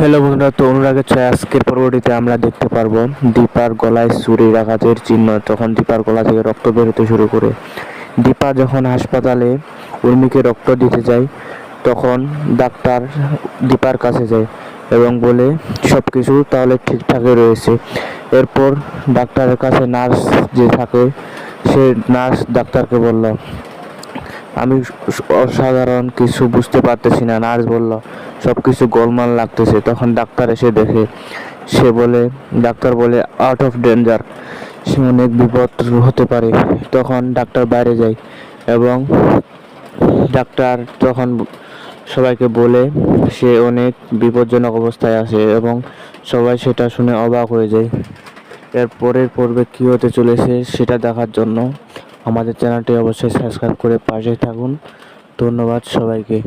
Hello বন্ধুরা, তো অনুরাগের ছয় আজকের পর্বটিতে আমরা দেখতে পারবো দীপার গলায় ছুরির আঘাতের চিহ্ন। তখন দীপার গলা থেকে রক্ত বেরোতে শুরু করে। দীপা যখন হাসপাতালে উর্মিকে রক্ত দিতে যায়, তখন ডাক্তার দীপার কাছে যায় এবং বলে সব কিছু তাহলে ঠিকঠাকই রয়েছে। এরপর ডাক্তারের কাছে নার্স যে থাকে, সে নার্স ডাক্তারকে বলল, আমি অসাধারণ কিছু বুঝতে পারতেছি না। নার্স বলল, সব কিছু গোলমাল লাগতেছে। তখন ডাক্তার এসে দেখে, ডাক্তার বলে আউট অফ ডেঞ্জার, সে অনেক বিপদ হতে পারে। তখন ডাক্তার বাইরে যায় এবং ডাক্তার তখন সবাইকে বলে সে অনেক বিপজ্জনক অবস্থায় আছে এবং সবাই সেটা শুনে অবাক হয়ে যায়। এর পরের পর্বে কী হতে চলেছে সেটা দেখার জন্য আমাদের চ্যানেলটি অবশ্যই সাবস্ক্রাইব করে পাশে থাকুন। ধন্যবাদ সবাইকে।